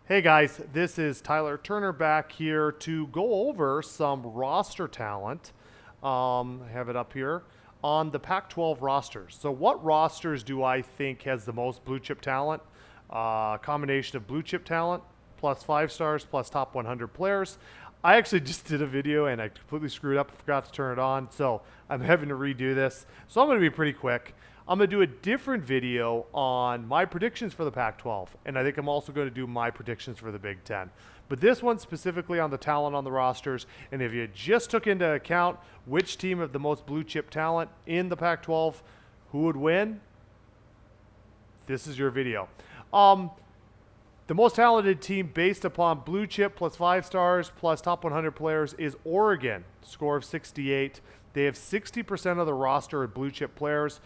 Hey guys, this is Tyler Turner back here to go over some roster talent. I have it up here on the Pac-12 rosters. So, what rosters do I think has the most blue chip talent? Combination of blue chip talent plus 5 stars plus top 100 players. I actually just did a video and I completely screwed up, forgot to turn it on, so I'm having to redo this. So I'm going to be pretty quick. I'm going to do a different video on my predictions for the Pac-12, and I think I'm also going to do my predictions for the Big Ten. But this one specifically on the talent on the rosters, and if you just took into account which team of the most blue chip talent in the Pac-12, who would win, this is your video. The most talented team based upon blue chip plus 5 stars plus top 100 players is Oregon, score of 68. They have 60% of the roster of blue chip players.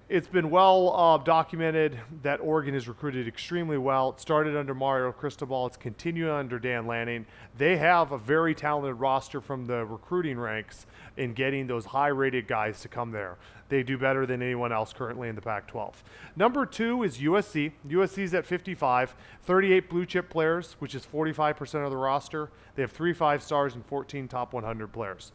It's been well documented that Oregon is recruited extremely well. It started under Mario Cristobal. It's continued under Dan Lanning. They have a very talented roster from the recruiting ranks in getting those high-rated guys to come there. They do better than anyone else currently in the Pac-12. Number 2 is USC. USC's at 55, 38 blue chip players, which is 45% of the roster. They have 3 5 stars and 14 top 100 players.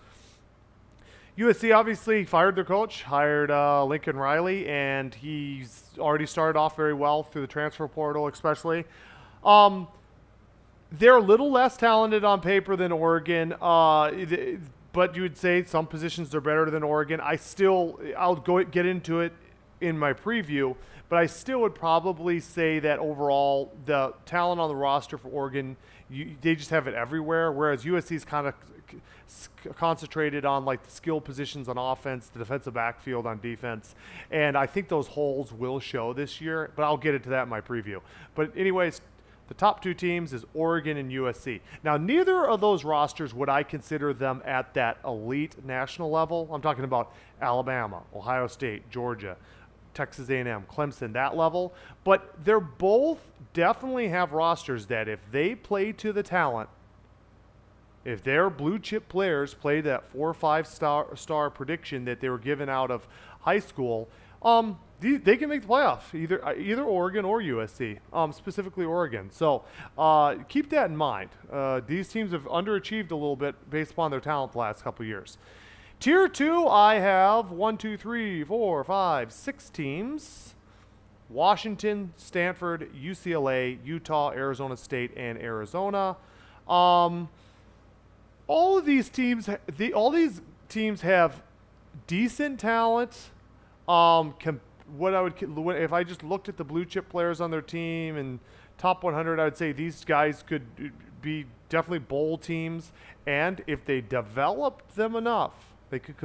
USC obviously fired their coach, hired Lincoln Riley, and he's already started off very well through the transfer portal especially. They're a little less talented on paper than Oregon, but you would say some positions are better than Oregon. I'll go get into it in my preview, but I still would probably say that overall the talent on the roster for Oregon, they just have it everywhere, whereas USC's kind of concentrated on like the skill positions on offense, the defensive backfield on defense, and I think those holes will show this year, but I'll get into that in my preview. But anyways, the top 2 teams is Oregon and USC. Now, neither of those rosters would I consider them at that elite national level. I'm talking about Alabama, Ohio State, Georgia, Texas A&M, Clemson, that level. But they're both definitely have rosters that if they play to the talent, if their blue chip players play that 4 or 5 star prediction that they were given out of high school, they can make the playoff, either Oregon or USC, specifically Oregon. So keep that in mind. These teams have underachieved a little bit based upon their talent the last couple of years. Tier 2, I have 6 teams. Washington, Stanford, UCLA, Utah, Arizona State, and Arizona. All these teams have decent talent. If I just looked at the blue chip players on their team and top 100, I would say these guys could be definitely bowl teams. And if they developed them enough, they could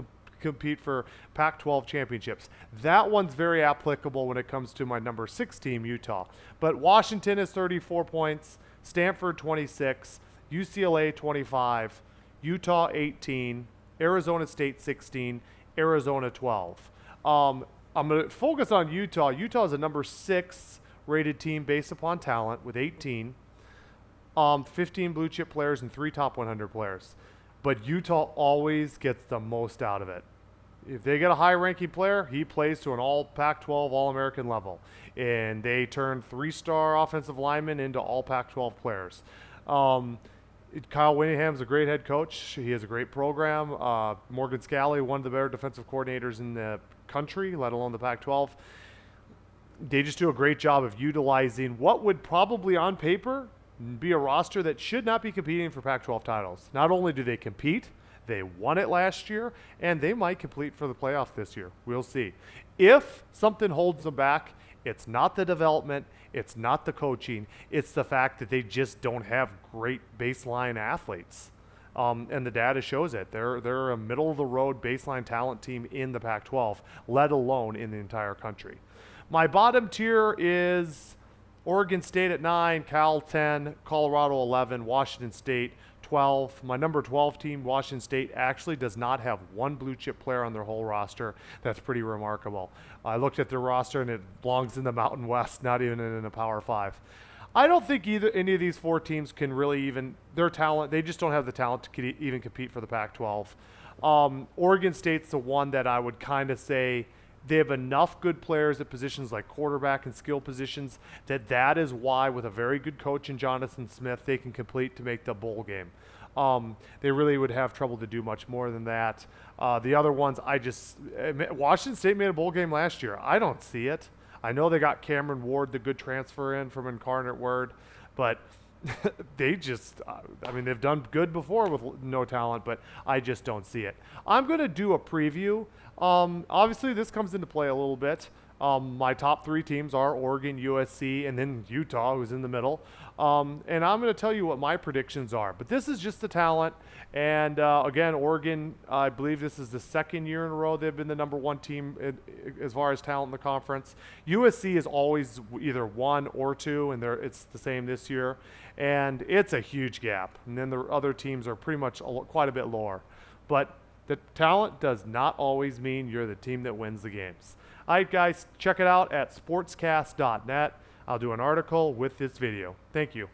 compete for Pac-12 championships. That one's very applicable when it comes to my number 6 team, Utah. But Washington is 34 points, Stanford 26, UCLA 25, Utah 18, Arizona State 16, Arizona 12. I'm going to focus on Utah. Utah is a number 6 rated team based upon talent with 18, 15 blue chip players and 3 top 100 players. But Utah always gets the most out of it. If they get a high-ranking player, he plays to an all Pac-12, All-American level. And they turn 3-star offensive linemen into all Pac-12 players. Kyle Whittingham's a great head coach. He has a great program. Morgan Scalley, one of the better defensive coordinators in the country, let alone the Pac-12. They just do a great job of utilizing what would probably on paper be a roster that should not be competing for Pac-12 titles. Not only do they compete, they won it last year, and they might compete for the playoff this year. We'll see. If something holds them back, it's not the development, it's not the coaching, it's the fact that they just don't have great baseline athletes. And the data shows it. They're a middle-of-the-road baseline talent team in the Pac-12, let alone in the entire country. My bottom tier is Oregon State at 9, Cal 10, Colorado 11, Washington State 12. My number 12 team, Washington State, actually does not have one blue chip player on their whole roster. That's pretty remarkable. I looked at their roster and it belongs in the Mountain West, not even in the Power 5. I don't think any of these 4 teams can really even, their talent, they just don't have the talent to even compete for the Pac-12. Oregon State's the one that I would kind of say They have enough good players at positions like quarterback and skill positions that is why, with a very good coach in Jonathan Smith, they can complete to make the bowl game. They really would have trouble to do much more than that. The other ones, Washington State made a bowl game last year. I don't see it. I know they got Cameron Ward, the good transfer in from Incarnate Word, but they've done good before with no talent, but I just don't see it. I'm going to do a preview. Obviously, this comes into play a little bit. My top 3 teams are Oregon, USC, and then Utah, who's in the middle. And I'm going to tell you what my predictions are. But this is just the talent. And again, Oregon, I believe this is the 2nd year in a row they've been the number 1 team as far as talent in the conference. USC is always either 1 or 2, and it's the same this year. And it's a huge gap. And then the other teams are pretty much quite a bit lower. But the talent does not always mean you're the team that wins the games. All right, guys, check it out at sportscast.net. I'll do an article with this video. Thank you.